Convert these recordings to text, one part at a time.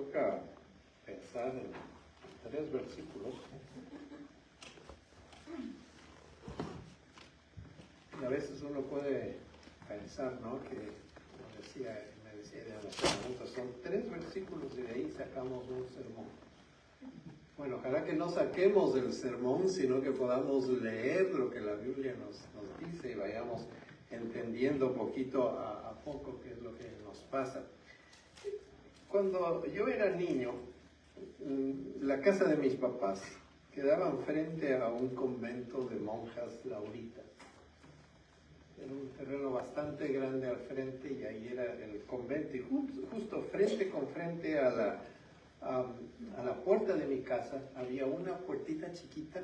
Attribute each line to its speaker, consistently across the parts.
Speaker 1: toca pensar en 3 versículos. Y a veces uno puede pensar, ¿no? Que, como me decía de los preguntas, son 3 versículos y de ahí sacamos un sermón. Bueno, ojalá que no saquemos del sermón, sino que podamos leer lo que la Biblia nos dice y vayamos entendiendo poquito a poco qué es lo que nos pasa. Cuando yo era niño, la casa de mis papás quedaba frente a un convento de monjas lauritas. Era un terreno bastante grande al frente y ahí era el convento. Y justo frente con frente a la puerta de mi casa había una puertita chiquita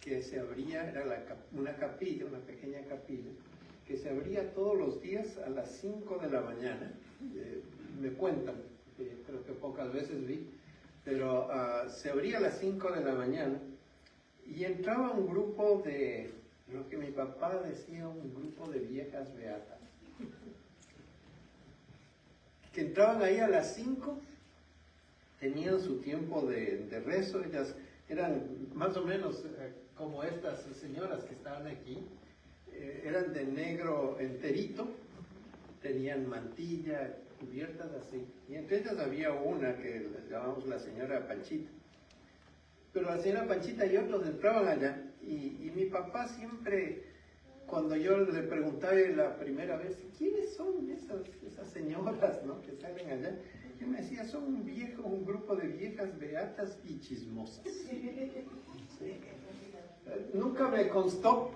Speaker 1: que se abría, era una capilla, una pequeña capilla, que se abría todos los días a las 5 de la mañana. Me cuentan, creo que pocas veces vi, pero se abría a las 5 de la mañana y entraba un grupo de, lo que mi papá decía, un grupo de viejas beatas, que entraban ahí a las 5, tenían su tiempo de rezo. Ellas eran más o menos como estas señoras que estaban aquí, eran de negro enterito, tenían mantilla, cubiertas así, y entre ellas había una que les llamamos la señora Panchita. Pero la señora Panchita y otros entraban allá, y mi papá siempre, cuando yo le preguntaba la primera vez, ¿quiénes son esas señoras, ¿no?, que salen allá? Yo me decía, son un grupo de viejas beatas y chismosas. Sí. Nunca me constó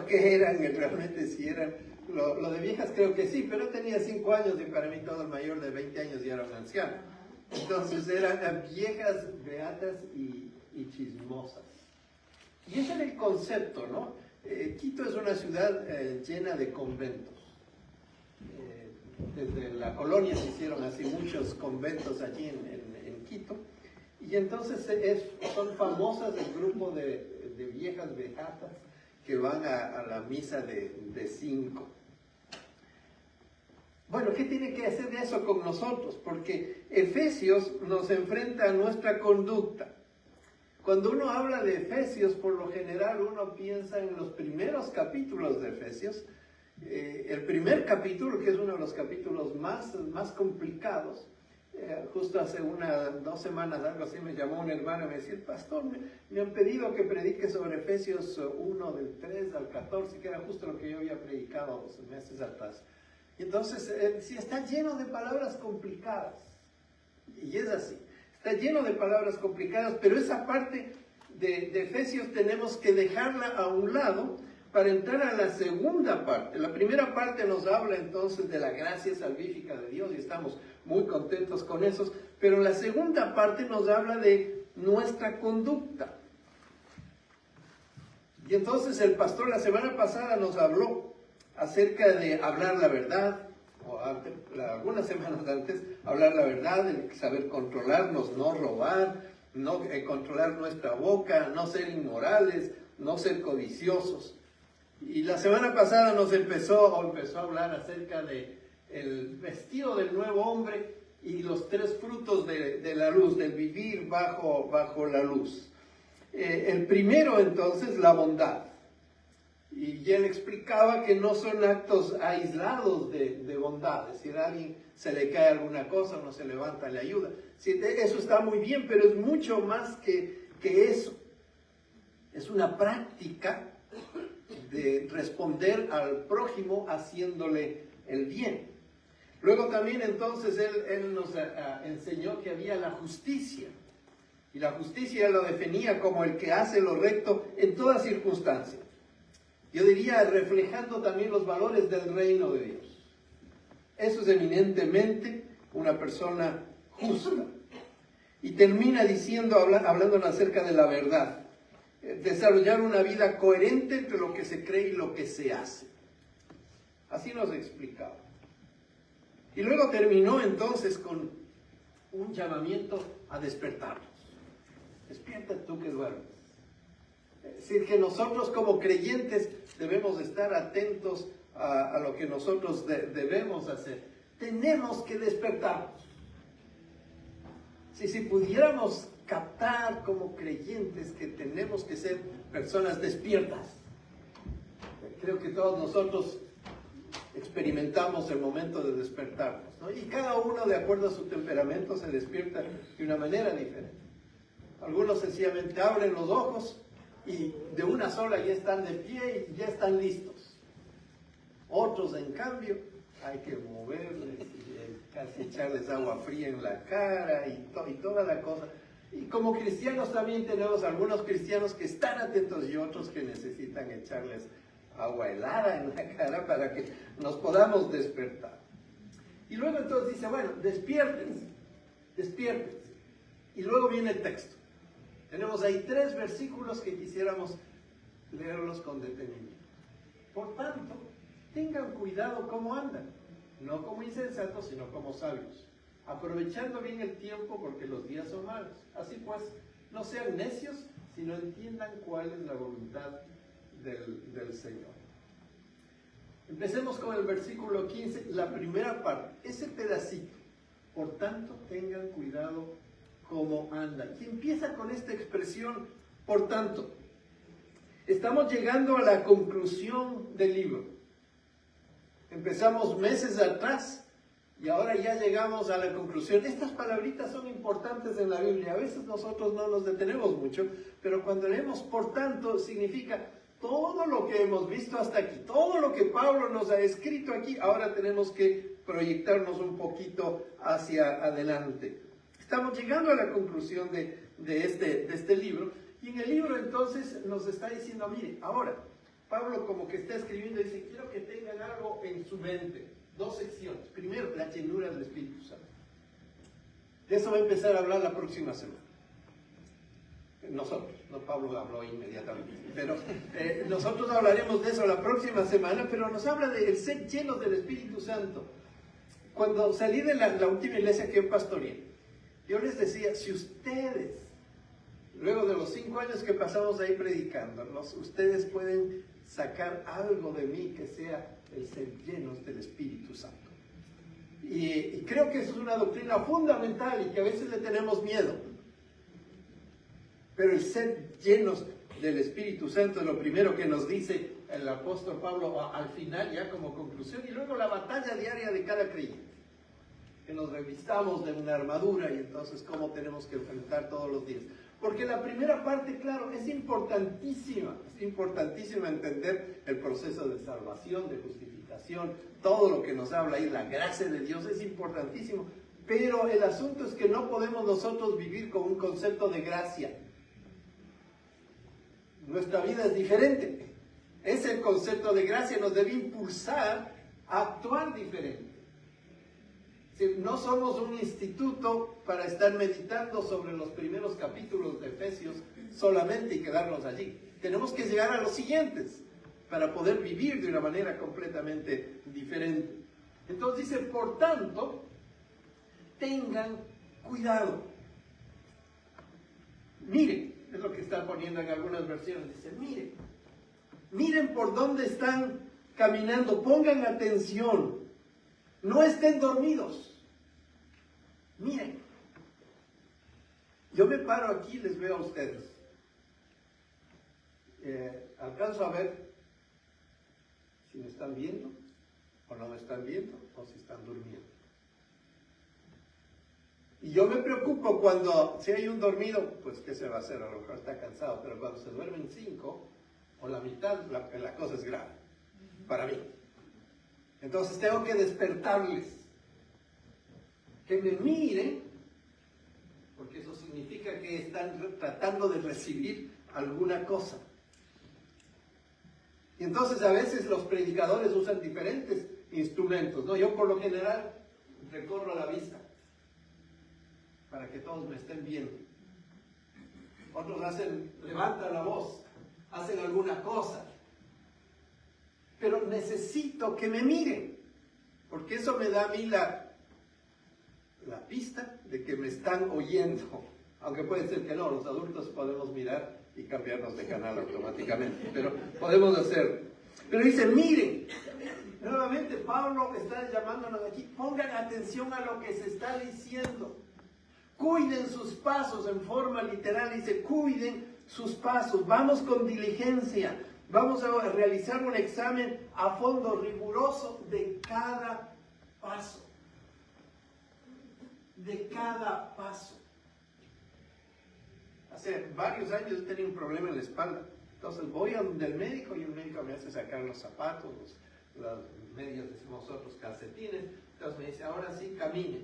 Speaker 1: qué eran realmente, si eran, lo de viejas creo que sí, pero tenía 5 años y para mí todo el mayor de 20 años ya era un anciano. Entonces eran viejas beatas y chismosas. Y ese era el concepto, ¿no? Quito es una ciudad llena de conventos. Desde la colonia se hicieron así muchos conventos allí en Quito. Y entonces son famosas el grupo de viejas beatas que van a la misa de 5. Bueno, ¿qué tiene que hacer eso con nosotros? Porque Efesios nos enfrenta a nuestra conducta. Cuando uno habla de Efesios, por lo general uno piensa en los primeros capítulos de Efesios. El primer capítulo, que es uno de los capítulos más complicados, justo hace 2 semanas, algo así, me llamó un hermano y me decía, pastor, me han pedido que predique sobre Efesios 1, del 3 al 14, que era justo lo que yo había predicado 2 meses atrás. Y entonces, sí, está lleno de palabras complicadas, y es así, está lleno de palabras complicadas, pero esa parte de Efesios tenemos que dejarla a un lado para entrar a la segunda parte. La primera parte nos habla entonces de la gracia salvífica de Dios y estamos muy contentos con eso, pero la segunda parte nos habla de nuestra conducta. Y entonces el pastor la semana pasada nos habló acerca de hablar la verdad, o algunas semanas antes, hablar la verdad, de saber controlarnos, no robar, no controlar nuestra boca, no ser inmorales, no ser codiciosos. Y la semana pasada nos empezó a hablar acerca de el vestido del nuevo hombre y los 3 frutos de la luz, del vivir bajo la luz. El primero entonces, la bondad. Y él explicaba que no son actos aislados de bondad, es decir, a alguien se le cae alguna cosa, uno se levanta, le ayuda. Sí, eso está muy bien, pero es mucho más que eso. Es una práctica de responder al prójimo haciéndole el bien. Luego también entonces él nos enseñó que había la justicia. Y la justicia lo definía como el que hace lo recto en toda circunstancia. Yo diría reflejando también los valores del reino de Dios. Eso es eminentemente una persona justa. Y termina diciendo, hablando acerca de la verdad. Desarrollar una vida coherente entre lo que se cree y lo que se hace. Así nos explicaba. Y luego terminó entonces con un llamamiento a despertarnos. Despierta tú que duermes. Es decir, que nosotros como creyentes debemos estar atentos a lo que nosotros debemos hacer. Tenemos que despertarnos. Si pudiéramos captar como creyentes que tenemos que ser personas despiertas. Creo que todos nosotros experimentamos el momento de despertarnos, ¿no? Y cada uno, de acuerdo a su temperamento, se despierta de una manera diferente. Algunos sencillamente abren los ojos y de una sola ya están de pie y ya están listos. Otros, en cambio, hay que moverles y casi echarles agua fría en la cara y toda la cosa. Y como cristianos también tenemos algunos cristianos que están atentos y otros que necesitan echarles agua helada en la cara para que nos podamos despertar. Y luego entonces dice, bueno, despiértense. Y luego viene el texto. Tenemos ahí 3 versículos que quisiéramos leerlos con detenimiento. Por tanto, tengan cuidado cómo andan, no como insensatos, sino como sabios, aprovechando bien el tiempo porque los días son malos. Así pues, no sean necios, sino entiendan cuál es la voluntad del Señor. Empecemos con el versículo 15, la primera parte, ese pedacito. Por tanto, tengan cuidado cómo andan. Y empieza con esta expresión, por tanto. Estamos llegando a la conclusión del libro. Empezamos meses atrás y ahora ya llegamos a la conclusión. Estas palabritas son importantes en la Biblia. A veces nosotros no nos detenemos mucho, pero cuando leemos por tanto, significa todo lo que hemos visto hasta aquí, todo lo que Pablo nos ha escrito aquí, ahora tenemos que proyectarnos un poquito hacia adelante. Estamos llegando a la conclusión de este libro, y en el libro entonces nos está diciendo, mire, ahora, Pablo como que está escribiendo y dice, quiero que tengan algo en su mente, 2 secciones. Primero, la llenura del Espíritu Santo. De eso va a empezar a hablar la próxima semana. Nosotros, no Pablo habló inmediatamente, pero nosotros hablaremos de eso la próxima semana, pero nos habla del ser llenos del Espíritu Santo. Cuando salí de la última iglesia que yo pastoreé, yo les decía, si ustedes, luego de los 5 años que pasamos ahí predicando, ustedes pueden sacar algo de mí que sea el ser llenos del Espíritu Santo. Y creo que eso es una doctrina fundamental y que a veces le tenemos miedo. Pero el ser llenos del Espíritu Santo es lo primero que nos dice el apóstol Pablo al final, ya como conclusión, y luego la batalla diaria de cada creyente. Que nos revistamos de una armadura y entonces cómo tenemos que enfrentar todos los días. Porque la primera parte, claro, es importantísima entender el proceso de salvación, de justificación, todo lo que nos habla ahí, la gracia de Dios es importantísimo, pero el asunto es que no podemos nosotros vivir con un concepto de gracia. Nuestra vida es diferente. Ese concepto de gracia nos debe impulsar a actuar diferente. No somos un instituto para estar meditando sobre los primeros capítulos de Efesios solamente y quedarnos allí. Tenemos que llegar a los siguientes para poder vivir de una manera completamente diferente. Entonces dice, por tanto, tengan cuidado. Miren, es lo que está poniendo en algunas versiones. Dice, miren por dónde están caminando, pongan atención. No estén dormidos. Miren. Yo me paro aquí y les veo a ustedes. Alcanzo a ver si me están viendo o no me están viendo o si están durmiendo. Y yo me preocupo cuando, si hay un dormido, pues ¿qué se va a hacer? A lo mejor está cansado, pero cuando se duermen 5 o la mitad, la cosa es grave para mí. Entonces tengo que despertarles, que me miren, porque eso significa que están tratando de recibir alguna cosa. Y entonces a veces los predicadores usan diferentes instrumentos, ¿no? Yo por lo general recorro la vista para que todos me estén viendo. Otros levantan la voz, hacen alguna cosa. Pero necesito que me miren, porque eso me da a mí la pista de que me están oyendo. Aunque puede ser que no, los adultos podemos mirar y cambiarnos de canal automáticamente, pero podemos hacerlo. Pero dice, miren, nuevamente Pablo está llamándonos aquí, pongan atención a lo que se está diciendo. Cuiden sus pasos, en forma literal dice, cuiden sus pasos. Vamos con diligencia. Vamos a realizar un examen a fondo riguroso de cada paso. De cada paso. Hace varios años tenía un problema en la espalda. Entonces voy a donde el médico y el médico me hace sacar los zapatos, las medias, decimos nosotros, calcetines. Entonces me dice, ahora sí, camine.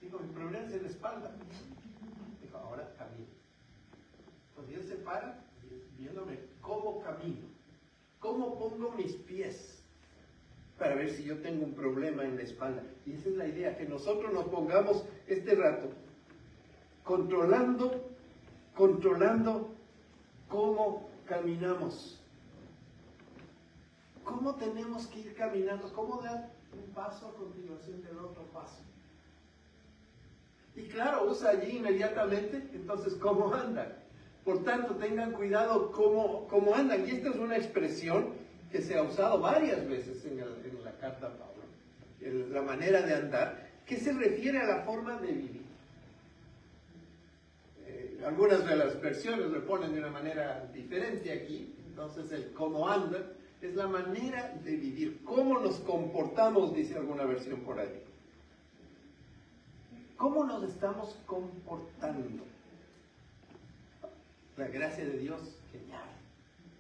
Speaker 1: Digo, mi problema es en la espalda. Digo, ahora camine. Entonces él se para viéndome cómo camino, cómo pongo mis pies, para ver si yo tengo un problema en la espalda. Y esa es la idea, que nosotros nos pongamos este rato controlando cómo caminamos, cómo tenemos que ir caminando, cómo dar un paso a continuación del otro paso. Y claro, usa allí inmediatamente, entonces, ¿cómo andan? Por tanto, tengan cuidado cómo andan. Y esta es una expresión que se ha usado varias veces en la carta a Pablo. La manera de andar, que se refiere a la forma de vivir. Algunas de las versiones lo ponen de una manera diferente aquí. Entonces, el cómo andan es la manera de vivir. Cómo nos comportamos, dice alguna versión por ahí. ¿Cómo nos estamos comportando? La gracia de Dios, genial.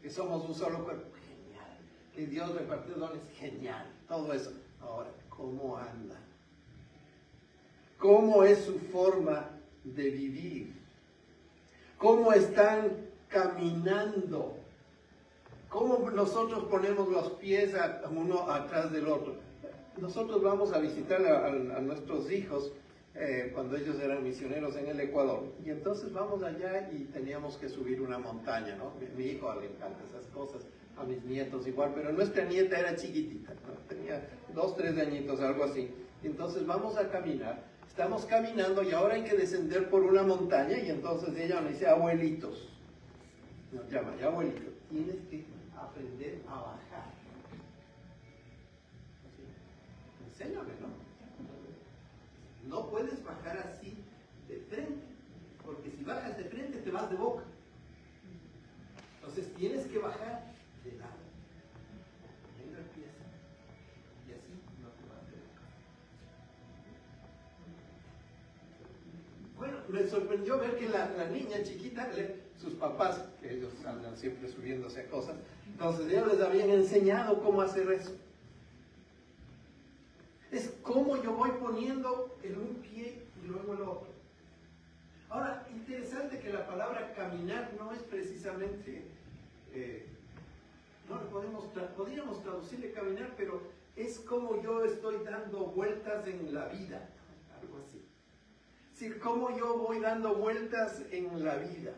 Speaker 1: Que somos un solo cuerpo, genial. Que Dios repartió dones, genial. Todo eso. Ahora, ¿cómo anda? ¿Cómo es su forma de vivir? ¿Cómo están caminando? ¿Cómo nosotros ponemos los pies uno atrás del otro? Nosotros vamos a visitar a nuestros hijos cuando ellos eran misioneros en el Ecuador. Y entonces vamos allá y teníamos que subir una montaña, ¿no? Mi hijo le encanta esas cosas, a mis nietos igual, pero nuestra nieta era chiquitita, ¿no? Tenía 2, 3 añitos, algo así. Y entonces vamos a caminar, estamos caminando y ahora hay que descender por una montaña y entonces ella me dice, abuelitos, nos llama, ya abuelito, tienes que aprender a bajar. ¿Sí? Enséñame, ¿no? No puedes bajar así de frente, porque si bajas de frente te vas de boca. Entonces tienes que bajar de lado. Venga, empieza. Y así no te vas de boca. Bueno, me sorprendió ver que la niña chiquita, sus papás, que ellos andan siempre subiéndose a cosas, entonces ellos les habían enseñado cómo hacer eso. Es como yo voy poniendo en un pie y luego el otro. Ahora, interesante que la palabra caminar no es precisamente, podríamos traducirle caminar, pero es como yo estoy dando vueltas en la vida, algo así. Es decir, como yo voy dando vueltas en la vida.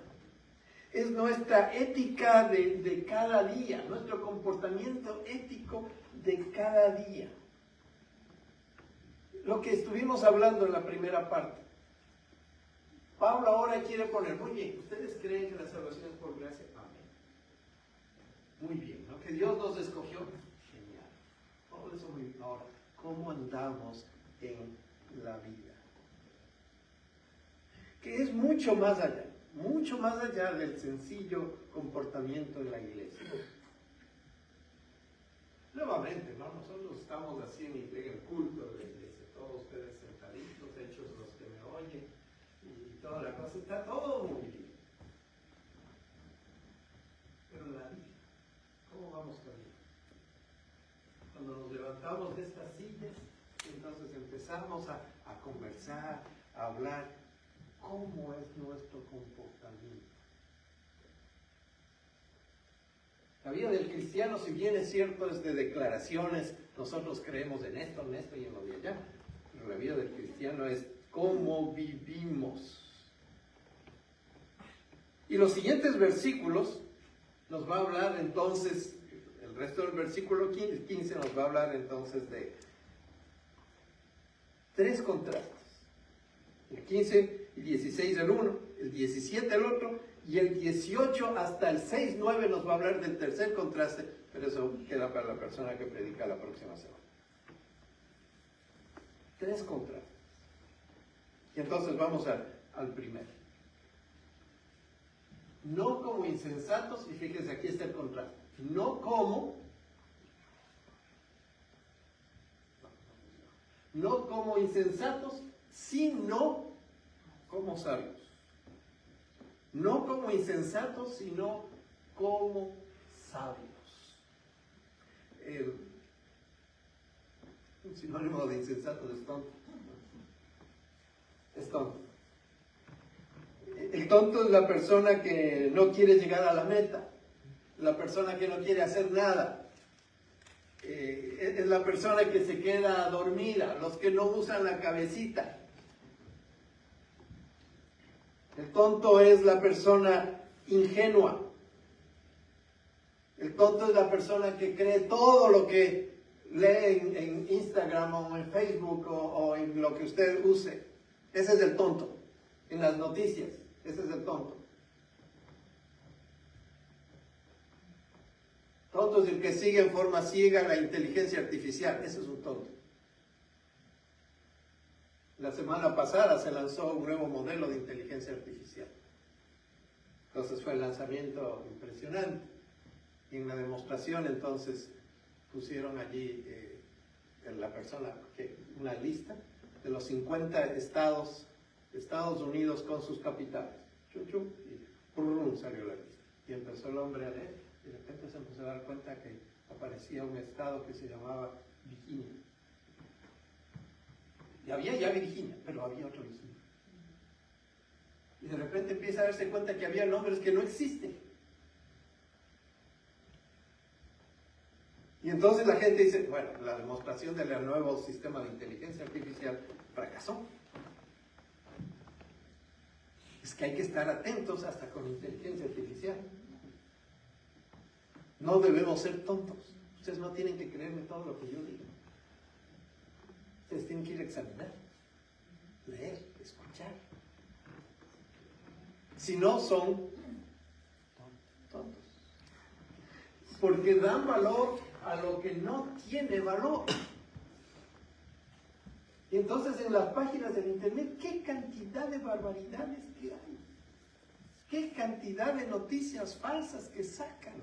Speaker 1: Es nuestra ética de cada día, nuestro comportamiento ético de cada día. Lo que estuvimos hablando en la primera parte. Pablo ahora quiere poner, muy bien, ¿ustedes creen que la salvación es por gracia? Amén. Muy bien, ¿no? Que Dios nos escogió. Genial. Todo eso muy bien. Ahora, ¿cómo andamos en la vida? Que es mucho más allá del sencillo comportamiento en la iglesia. Nuevamente, ¿no? Nosotros estamos así en el culto de la iglesia. Todos ustedes sentaditos, hechos los que me oyen, y toda la cosa, está todo muy bien. Pero en la vida, ¿cómo vamos caminando? Cuando nos levantamos de estas sillas, entonces empezamos a conversar, a hablar, ¿cómo es nuestro comportamiento? La vida del cristiano, si bien es cierto, es de declaraciones, nosotros creemos en esto y en lo de allá. Pero la vida del cristiano es cómo vivimos. Y los siguientes versículos nos va a hablar entonces, el resto del versículo 15 nos va a hablar entonces de 3 contrastes. El 15 y 16 el uno, el 17 el otro, y el 18 hasta el 6-9 nos va a hablar del tercer contraste, pero eso queda para la persona que predica la próxima semana. 3 contrastes. Y entonces vamos al primero. No como insensatos, y fíjense, aquí está el contraste. No como insensatos, sino como sabios. No como insensatos, sino como sabios. Un sinónimo de insensato es tonto. Es tonto. El tonto es la persona que no quiere llegar a la meta, la persona que no quiere hacer nada, es la persona que se queda dormida, los que no usan la cabecita. El tonto es la persona ingenua. El tonto es la persona que cree todo lo que lee en Instagram o en Facebook o en lo que usted use. Ese es el tonto. En las noticias, ese es el tonto. Tonto es el que sigue en forma ciega la inteligencia artificial. Ese es un tonto. La semana pasada se lanzó un nuevo modelo de inteligencia artificial. Entonces fue el lanzamiento impresionante. Y en la demostración entonces pusieron allí la persona, una lista de los 50 estados de Estados Unidos con sus capitales. Chum, chum, y ¡prum! Salió la lista. Y empezó el hombre a leer. Y de repente se empezó a dar cuenta que aparecía un estado que se llamaba Virginia. Y había ya Virginia, pero había otro Virginia. Y de repente empieza a darse cuenta que había nombres que no existen. Y entonces la gente dice, bueno, la demostración del nuevo sistema de inteligencia artificial fracasó. Es que hay que estar atentos hasta con inteligencia artificial. No debemos ser tontos. Ustedes no tienen que creerme todo lo que yo digo. Ustedes tienen que ir a examinar, leer, escuchar. Si no, son tontos. Porque dan valor a lo que no tiene valor. Y entonces en las páginas del internet, ¿qué cantidad de barbaridades que hay? ¿Qué cantidad de noticias falsas que sacan?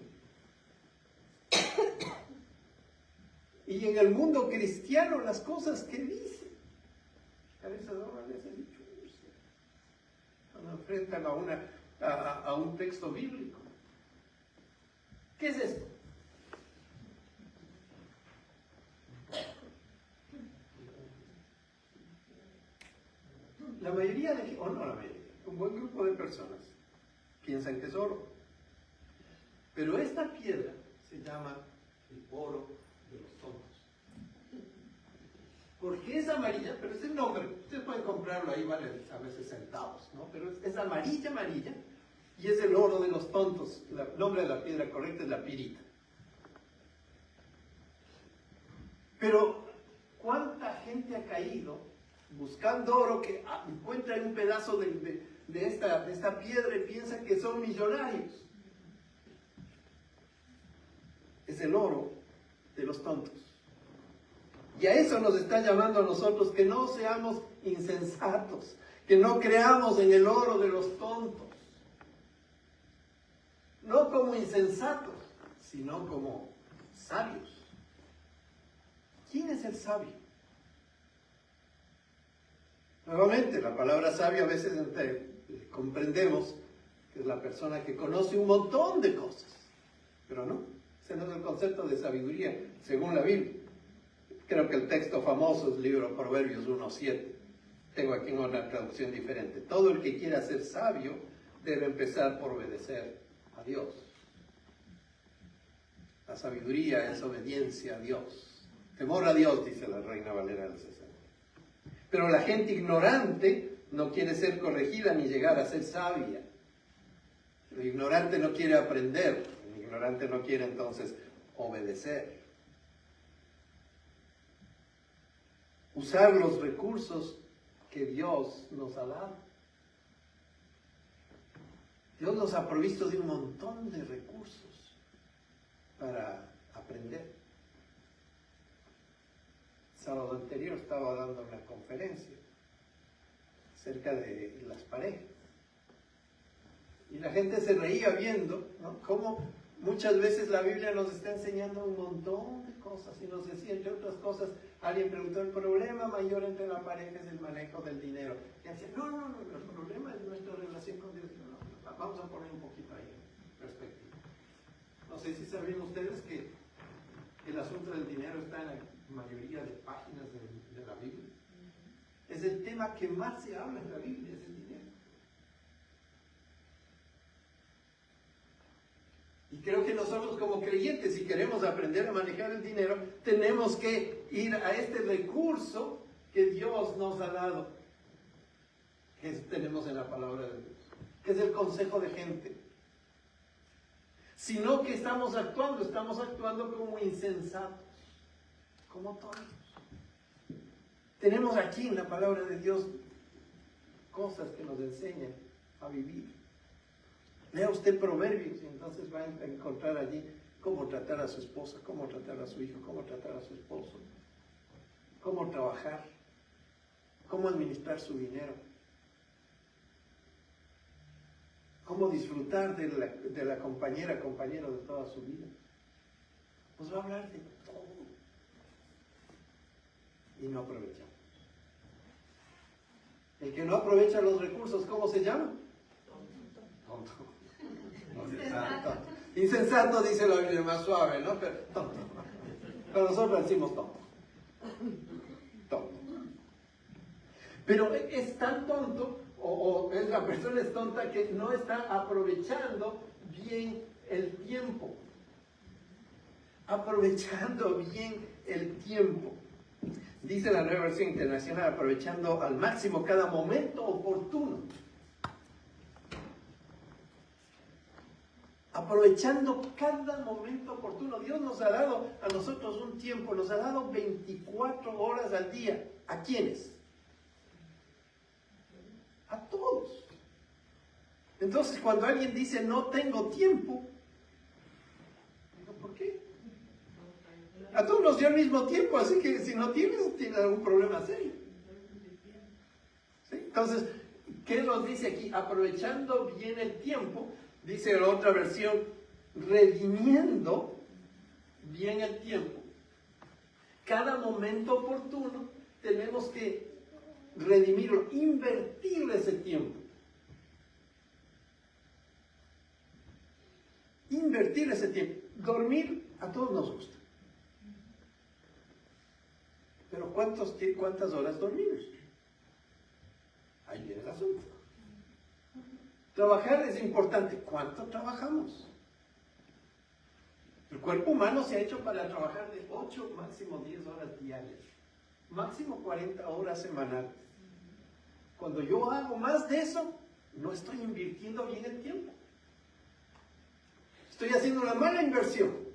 Speaker 1: Y en el mundo cristiano las cosas que dicen. A veces ahora les he dicho, cuando enfrentan a un texto bíblico. ¿Qué es esto? La mayoría o no la mayoría, un buen grupo de personas piensan que es oro. Pero esta piedra se llama el oro de los tontos. Porque es amarilla, pero es el nombre. Ustedes pueden comprarlo ahí, vale a veces centavos, ¿no? Pero es amarilla, y es el oro de los tontos. El nombre de la piedra correcta es la pirita. Pero, ¿cuánta gente ha caído buscando oro que encuentra un pedazo de esta piedra y piensa que son millonarios? Es el oro de los tontos. Y a eso nos está llamando a nosotros, que no seamos insensatos, que no creamos en el oro de los tontos. No como insensatos, sino como sabios. ¿Quién es el sabio? Nuevamente, la palabra sabio a veces comprendemos que es la persona que conoce un montón de cosas, pero no, ese no es el concepto de sabiduría según la Biblia. Creo que el texto famoso es el libro Proverbios 1:7. Tengo aquí una traducción diferente. Todo el que quiera ser sabio debe empezar por obedecer a Dios. La sabiduría es obediencia a Dios. Temor a Dios, dice la Reina Valera del 60. Pero la gente ignorante no quiere ser corregida ni llegar a ser sabia. El ignorante no quiere aprender. El ignorante no quiere entonces obedecer. Usar los recursos que Dios nos ha dado. Dios nos ha provisto de un montón de recursos para aprender. El sábado anterior estaba dando una conferencia acerca de las parejas. Y la gente se reía viendo, ¿no?, cómo muchas veces la Biblia nos está enseñando un montón de cosas y nos decía, entre otras cosas, alguien preguntó, el problema mayor entre la pareja es el manejo del dinero. Y decía, no, el problema es nuestra relación con Dios. No, vamos a poner un poquito ahí en perspectiva. No sé si sabían ustedes que el asunto del dinero está en la mayoría de páginas de la Biblia. Es el tema que más se habla en la Biblia, es el dinero. Y creo que nosotros como creyentes, si queremos aprender a manejar el dinero, tenemos que ir a este recurso que Dios nos ha dado, que tenemos en la palabra de Dios, que es el consejo de gente. Sino que estamos actuando como insensatos, como tontos. Tenemos aquí en la palabra de Dios cosas que nos enseñan a vivir. Lea usted Proverbios y entonces va a encontrar allí cómo tratar a su esposa, cómo tratar a su hijo, cómo tratar a su esposo, cómo trabajar, cómo administrar su dinero, cómo disfrutar de la compañero de toda su vida. Nos va a hablar de todo. Y no aprovechamos. El que no aprovecha los recursos, ¿cómo se llama? Tonto. Insensato dice la Biblia, más suave, ¿no? Pero tonto. Pero nosotros decimos tonto. Tonto. Pero es tan tonto, o la persona es tonta, que no está aprovechando bien el tiempo. Aprovechando bien el tiempo. Dice la Nueva Versión Internacional, aprovechando al máximo cada momento oportuno. Aprovechando cada momento oportuno. Dios nos ha dado a nosotros un tiempo, nos ha dado 24 horas al día. ¿A quiénes? A todos. Entonces, cuando alguien dice no tengo tiempo, digo, ¿por qué? A todos nos dio al mismo tiempo, así que si no tienes algún problema serio. ¿Sí? Entonces, ¿qué nos dice aquí? Aprovechando bien el tiempo. Dice la otra versión, redimiendo bien el tiempo. Cada momento oportuno tenemos que redimirlo, invertir ese tiempo. Invertir ese tiempo. Dormir a todos nos gusta. Pero ¿cuántas horas dormimos? Ahí viene el asunto. Trabajar es importante. ¿Cuánto trabajamos? El cuerpo humano se ha hecho para trabajar de 8, máximo 10 horas diarias. Máximo 40 horas semanales. Cuando yo hago más de eso, no estoy invirtiendo bien el tiempo. Estoy haciendo una mala inversión.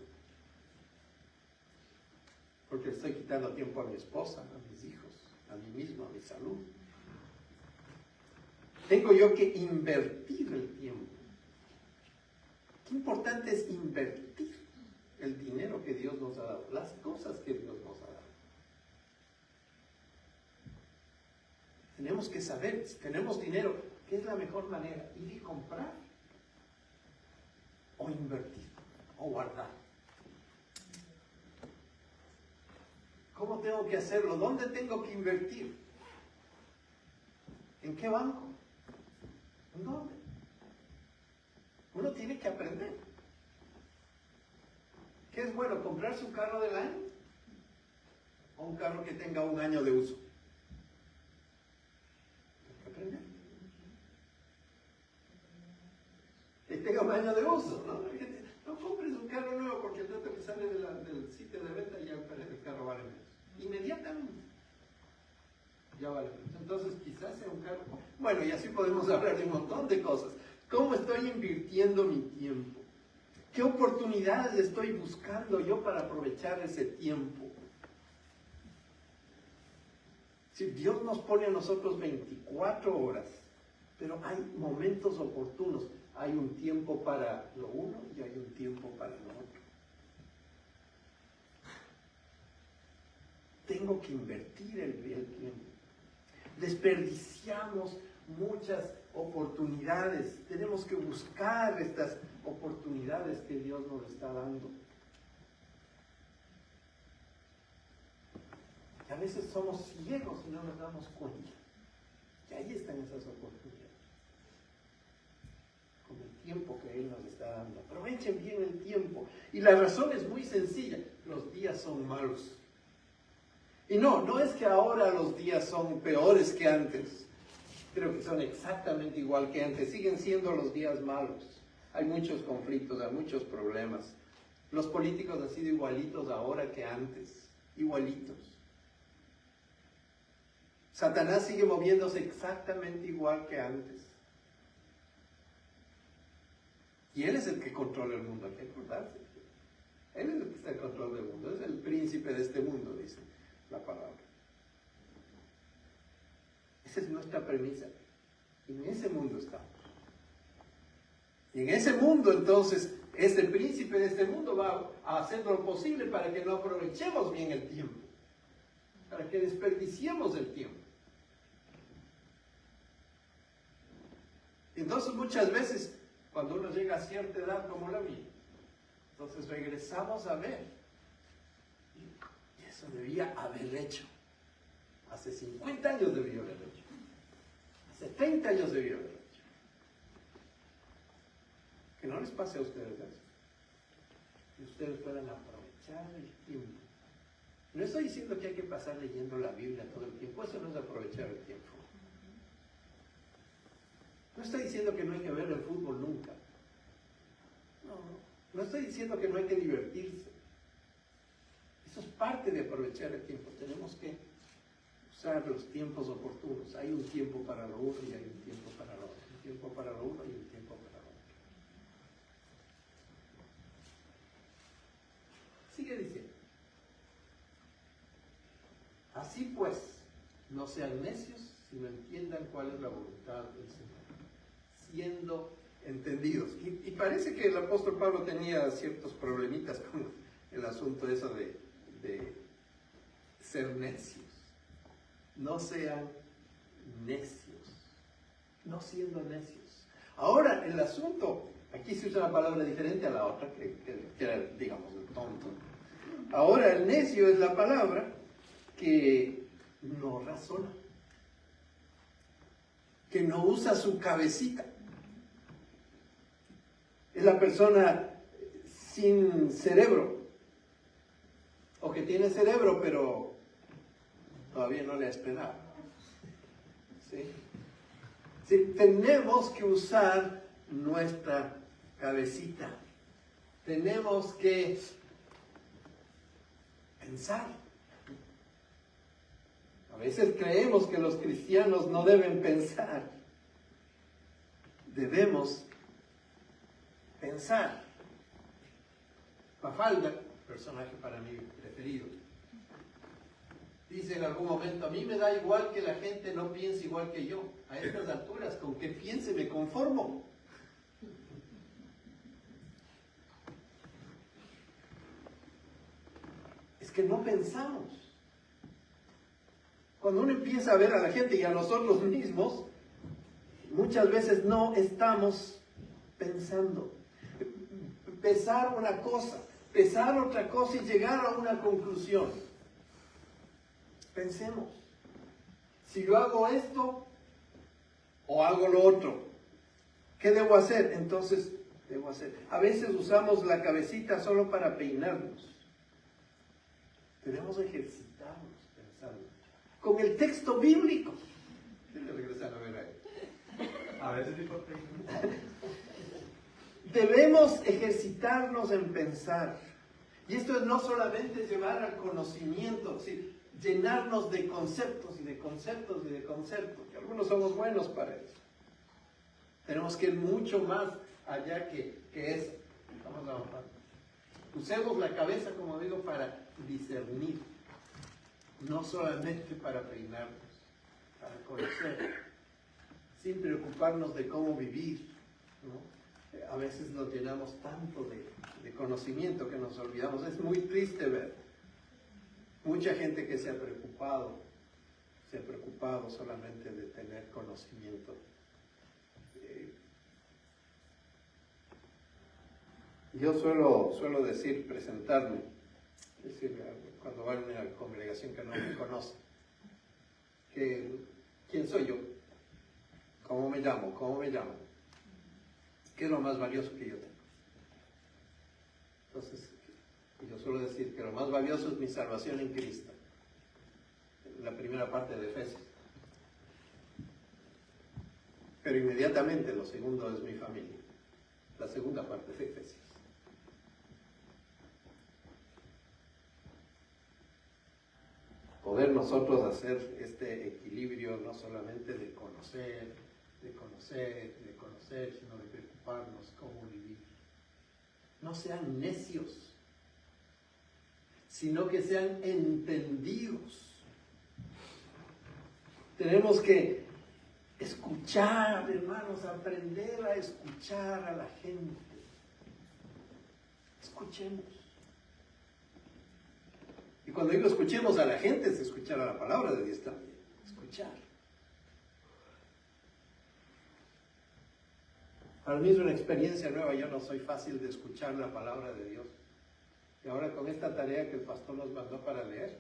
Speaker 1: Porque estoy quitando tiempo a mi esposa, a mis hijos, a mí mismo, a mi salud. Tengo yo que invertir el tiempo. Qué importante es invertir el dinero que Dios nos ha dado, las cosas que Dios nos ha dado. Tenemos que saber, si tenemos dinero, ¿qué es la mejor manera? Ir y comprar, o invertir, o guardar. ¿Cómo tengo que hacerlo? ¿Dónde tengo que invertir? ¿En qué banco? ¿En dónde? Uno tiene que aprender. ¿Qué es bueno? ¿Comprarse un carro del año? ¿O un carro que tenga un año de uso? Hay que aprender. Que tenga un año de uso, ¿no? No compres un carro nuevo porque el dato que sale del sitio de venta ya el carro vale menos. Inmediatamente. Ya vale menos. Entonces quizás sea un carro. Bueno, y así podemos hablar de un montón de cosas. ¿Cómo estoy invirtiendo mi tiempo? ¿Qué oportunidades estoy buscando yo para aprovechar ese tiempo? Si Dios nos pone a nosotros 24 horas, pero hay momentos oportunos. Hay un tiempo para lo uno y hay un tiempo para lo otro. Tengo que invertir el tiempo. Desperdiciamos muchas oportunidades. Tenemos que buscar estas oportunidades que Dios nos está dando. Y a veces somos ciegos y no nos damos cuenta que ahí están esas oportunidades. Con el tiempo que Él nos está dando. Aprovechen bien el tiempo. Y la razón es muy sencilla. Los días son malos. Y no es que ahora los días son peores que antes. Creo que son exactamente igual que antes. Siguen siendo los días malos. Hay muchos conflictos, hay muchos problemas. Los políticos han sido igualitos ahora que antes. Igualitos. Satanás sigue moviéndose exactamente igual que antes. Y Él es el que controla el mundo, hay que acordarse. Él es el que está en control del mundo, es el príncipe de este mundo, dice la palabra. Esa es nuestra premisa. Y en ese mundo estamos. Y en ese mundo, entonces, este príncipe de este mundo va a hacer lo posible para que no aprovechemos bien el tiempo. Para que desperdiciemos el tiempo. Entonces, muchas veces, cuando uno llega a cierta edad como la mía, entonces regresamos a ver. Y eso debía haber hecho. Hace 50 años debió haber hecho. Hace 30 años debió haber hecho. Que no les pase a ustedes eso. Que ustedes puedan aprovechar el tiempo. No estoy diciendo que hay que pasar leyendo la Biblia todo el tiempo. Eso no es aprovechar el tiempo. No estoy diciendo que no hay que ver el fútbol nunca. No estoy diciendo que no hay que divertirse. Eso es parte de aprovechar el tiempo. Tenemos que usar los tiempos oportunos. Hay un tiempo para lo uno y hay un tiempo para lo otro. Un tiempo para lo uno y un tiempo para lo otro. Sigue diciendo. Así pues, no sean necios, sino entiendan cuál es la voluntad del Señor. Siendo entendidos. Y parece que el apóstol Pablo tenía ciertos problemitas con el asunto eso de ser necios. No sean necios. No siendo necios. Ahora, el asunto, aquí se usa una palabra diferente a la otra, que era, digamos, el tonto. Ahora, el necio es la palabra que no razona. Que no usa su cabecita. Es la persona sin cerebro, o que tiene cerebro, pero todavía no le ha esperado. ¿Sí? Sí, tenemos que usar nuestra cabecita. Tenemos que pensar. A veces creemos que los cristianos no deben pensar. Debemos pensar. Mafalda, personaje para mí preferido, dice en algún momento: a mí me da igual que la gente no piense igual que yo. A estas alturas, con que piense me conformo. Es que no pensamos. Cuando uno empieza a ver a la gente y a nosotros mismos, muchas veces no estamos pensando. Pensar una cosa, pensar otra cosa y llegar a una conclusión. Pensemos. Si yo hago esto o hago lo otro, ¿qué debo hacer? Entonces, debo hacer. A veces usamos la cabecita solo para peinarnos. Debemos ejercitarnos pensando. Con el texto bíblico. Regresar a ver ahí.
Speaker 2: A veces sí por peinar.
Speaker 1: Debemos ejercitarnos en pensar. Y esto es no solamente llevar al conocimiento, ¿sí? Llenarnos de conceptos y de conceptos y de conceptos, que algunos somos buenos para eso. Tenemos que ir mucho más allá que eso. Vamos a avanzar. Usemos la cabeza, como digo, para discernir, no solamente para peinarnos, para conocer, sin preocuparnos de cómo vivir, ¿no? A veces nos llenamos tanto de conocimiento que nos olvidamos. Es muy triste ver mucha gente que se ha preocupado esté preocupado solamente de tener conocimiento. Yo suelo decir, presentarme, cuando va a una congregación que no me conoce, ¿quién soy yo? ¿Cómo me llamo? ¿Qué es lo más valioso que yo tengo? Entonces, yo suelo decir que lo más valioso es mi salvación en Cristo. La primera parte de Efesios. Pero inmediatamente lo segundo es mi familia. La segunda parte de Efesios. Poder nosotros hacer este equilibrio no solamente de conocer, sino de preocuparnos cómo vivir. No sean necios, sino que sean entendidos. Tenemos que escuchar, hermanos, aprender a escuchar a la gente. Escuchemos. Y cuando digo escuchemos a la gente, es escuchar a la palabra de Dios también. Escuchar. Para mí es una experiencia nueva. Yo no soy fácil de escuchar la palabra de Dios. Y ahora con esta tarea que el pastor nos mandó para leer,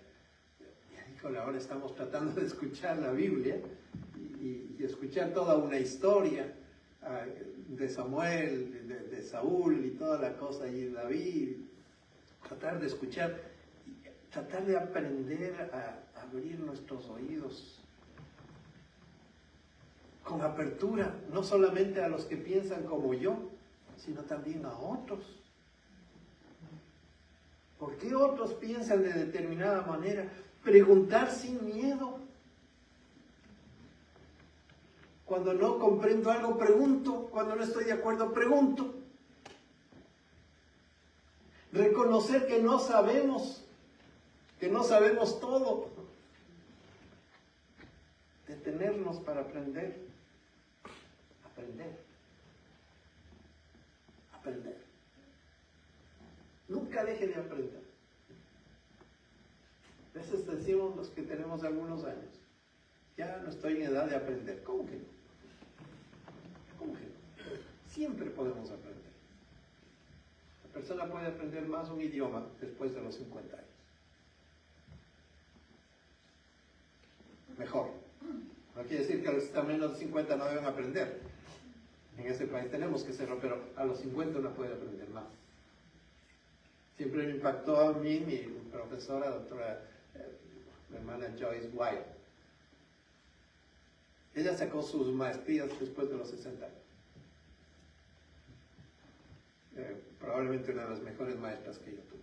Speaker 1: ahora estamos tratando de escuchar la Biblia y escuchar toda una historia de Samuel, de Saúl y toda la cosa, y David. Tratar de escuchar, tratar de aprender a abrir nuestros oídos con apertura, no solamente a los que piensan como yo, sino también a otros. ¿Por qué otros piensan de determinada manera? Preguntar sin miedo. Cuando no comprendo algo, pregunto. Cuando no estoy de acuerdo, pregunto. Reconocer que no sabemos todo. Detenernos para aprender. Aprender. Nunca deje de aprender. A veces decimos los que tenemos algunos años, ya no estoy en edad de aprender. ¿Cómo que no? Siempre podemos aprender. La persona puede aprender más un idioma después de los 50 años. Mejor. No quiere decir que a los que están menos de 50 no deben aprender. En ese país tenemos que hacerlo, pero a los 50 uno puede aprender más. Siempre me impactó a mí mi profesora, doctora, mi hermana Joyce White. Ella sacó sus maestrías después de los 60 años. Probablemente una de las mejores maestras que yo tuve.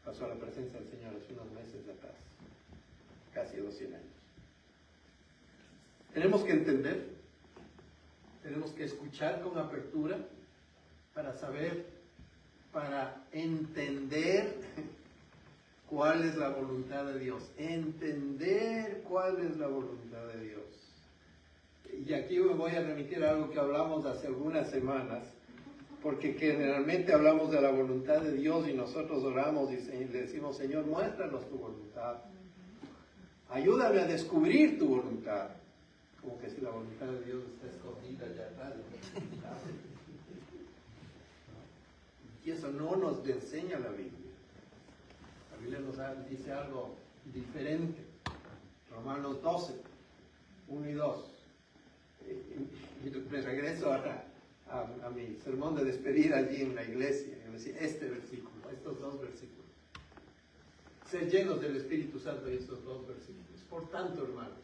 Speaker 1: Pasó a la presencia del Señor hace unos meses de atrás, casi 100 años. Tenemos que entender, tenemos que escuchar con apertura para saber, para entender cuál es la voluntad de Dios. Entender cuál es la voluntad de Dios. Y aquí me voy a remitir a algo que hablamos hace algunas semanas, porque generalmente hablamos de la voluntad de Dios y nosotros oramos y le decimos, Señor, muéstranos tu voluntad. Ayúdame a descubrir tu voluntad. Como que si la voluntad de Dios está escondida allá atrás. Y eso no nos enseña la Biblia. La Biblia nos dice algo diferente. Romanos 12, 1 y 2. Y me regreso a mi sermón de despedida allí en la iglesia. Y me decía, estos dos versículos. Ser llenos del Espíritu Santo y estos dos versículos. Por tanto, hermanos,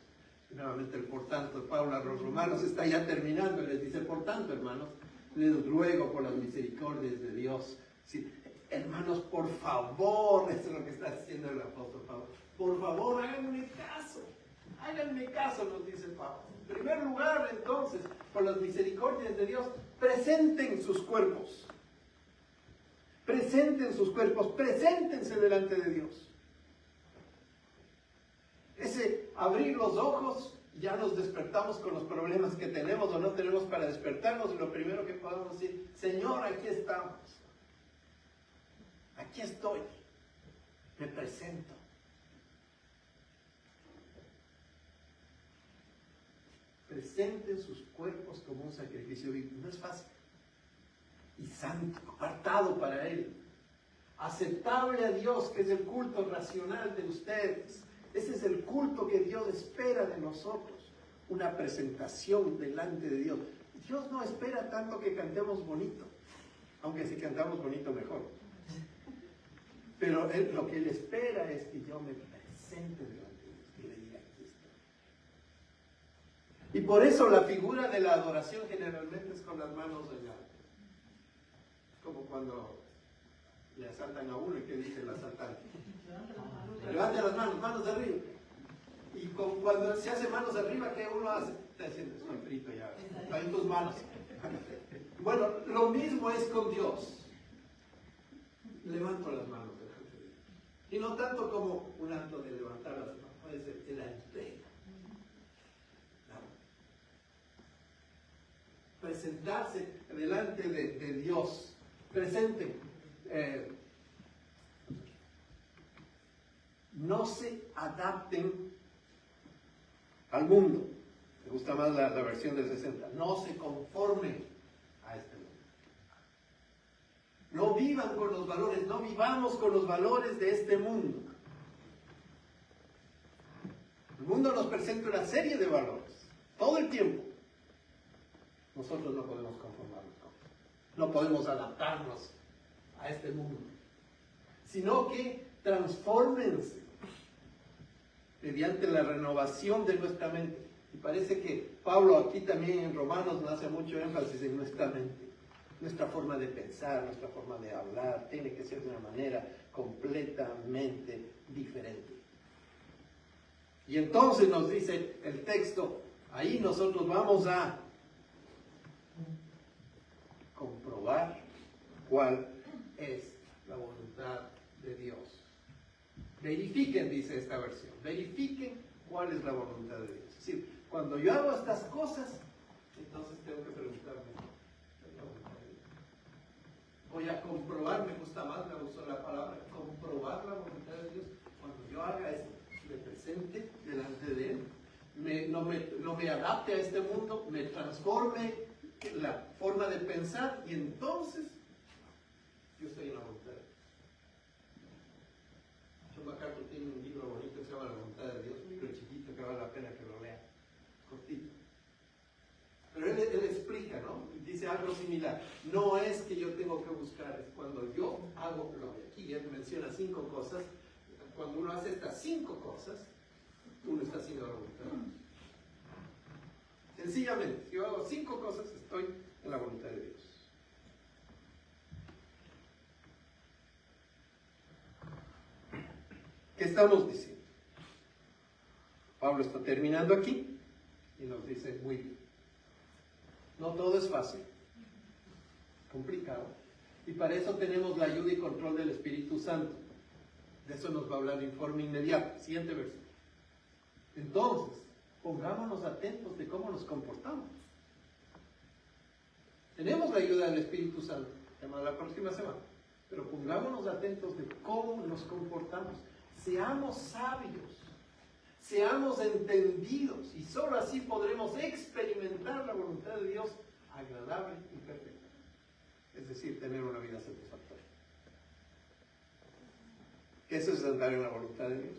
Speaker 1: y nuevamente el por tanto, Pablo a los romanos está ya terminando y les dice, por tanto, hermanos, les ruego por las misericordias de Dios. Sí, hermanos, por favor, eso es lo que está haciendo el apóstol Pablo. Por favor, háganme caso, nos dice Pablo. En primer lugar, entonces, por las misericordias de Dios, presenten sus cuerpos. Preséntense delante de Dios. Ese abrir los ojos, ya nos despertamos con los problemas que tenemos o no tenemos para despertarnos, y lo primero que podemos decir, Señor, aquí estamos. Aquí estoy. Me presento. presenten sus cuerpos como un sacrificio vivo. No es fácil. Y santo, apartado para Él. Aceptable a Dios, que es el culto racional de ustedes. Ese es el culto que Dios espera de nosotros. Una presentación delante de Dios. Dios no espera tanto que cantemos bonito. Aunque si cantamos bonito, mejor. Pero lo que Él espera es que yo me presente delante de Dios. Que le diga, aquí estoy. Y por eso la figura de la adoración generalmente es con las manos en alto. Como cuando le asaltan a uno y que dice el asaltante. Levante las manos, manos de arriba. Y cuando se hace manos arriba, ¿qué uno hace? Está diciendo, estoy frito ya. Está en tus manos. Bueno, lo mismo es con Dios. Levanto las manos delante de Dios. Y no tanto como un acto de levantar las manos, puede ser de la entrega. Presentarse delante de Dios. Presente. No se adapten al mundo. Me gusta más la versión del 60. No se conformen a este mundo. No vivan con los valores, no vivamos con los valores de este mundo. El mundo nos presenta una serie de valores, todo el tiempo. Nosotros no podemos conformarnos con eso. No podemos adaptarnos a este mundo. Sino que transfórmense mediante la renovación de nuestra mente. Y parece que Pablo aquí también en Romanos nos hace mucho énfasis en nuestra mente. Nuestra forma de pensar, nuestra forma de hablar, tiene que ser de una manera completamente diferente. Y entonces nos dice el texto, ahí nosotros vamos a comprobar cuál es la voluntad de Dios. Verifiquen, dice esta versión, verifiquen cuál es la voluntad de Dios. Es decir, cuando yo hago estas cosas, entonces tengo que preguntarme, ¿qué es la voluntad de Dios? Voy a comprobar, me gusta más la palabra, comprobar la voluntad de Dios. Cuando yo haga esto, me presente delante de Él, no me adapte a este mundo, me transforme la forma de pensar y entonces yo estoy en la voluntad de Dios. John MacArthur tiene un libro bonito que se llama La voluntad de Dios, un libro chiquito que vale la pena que lo lea, cortito. Pero él explica, ¿no? Dice algo similar. No es que yo tengo que buscar, es cuando yo hago lo de aquí. Él menciona 5 cosas. Cuando uno hace estas 5 cosas, uno está haciendo la voluntad de Dios. Sencillamente, si yo hago 5 cosas, estoy en la voluntad de Dios. ¿Qué estamos diciendo? Pablo está terminando aquí y nos dice, muy bien. No todo es fácil, complicado. Y para eso tenemos la ayuda y control del Espíritu Santo. De eso nos va a hablar el informe inmediato. Siguiente versículo. Entonces, pongámonos atentos de cómo nos comportamos. Tenemos la ayuda del Espíritu Santo, tema la próxima semana. Pero pongámonos atentos de cómo nos comportamos. Seamos sabios. Seamos entendidos y solo así podremos experimentar la voluntad de Dios agradable y perfecta. Es decir, tener una vida satisfactoria. Eso es andar en la voluntad de Dios.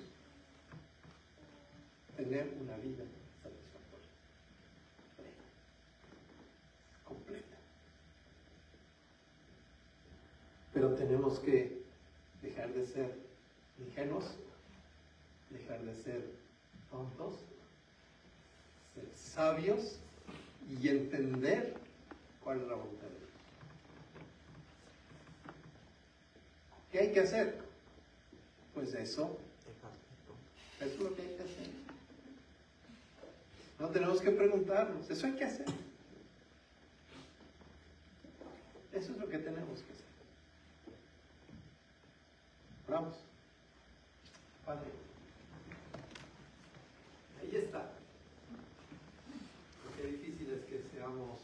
Speaker 1: Tener una vida satisfactoria. Plena. Completa. Pero tenemos que dejar de ser ingenuos, dejar de ser tontos, ser sabios y entender cuál es la voluntad de Dios. ¿Qué hay que hacer? Pues eso es lo que hay que hacer. No tenemos que preguntarnos, eso hay que hacer. Eso es lo que tenemos que hacer. Vamos. Padre. Ahí está. Qué difícil es que dejemos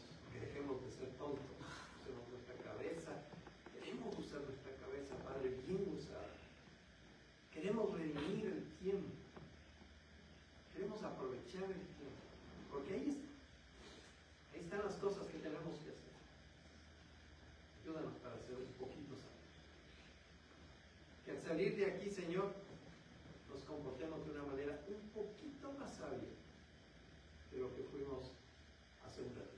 Speaker 1: de ser tontos, usemos nuestra cabeza. Queremos usar nuestra cabeza, Padre, bien usada. Queremos redimir el tiempo. Queremos aprovechar el tiempo. Porque ahí están las cosas que tenemos que hacer. Ayúdanos para ser un poquito sabios. Que al salir de aquí, Señor, nos comportemos de una manera un poquito más sabia de lo que fuimos hace un rato.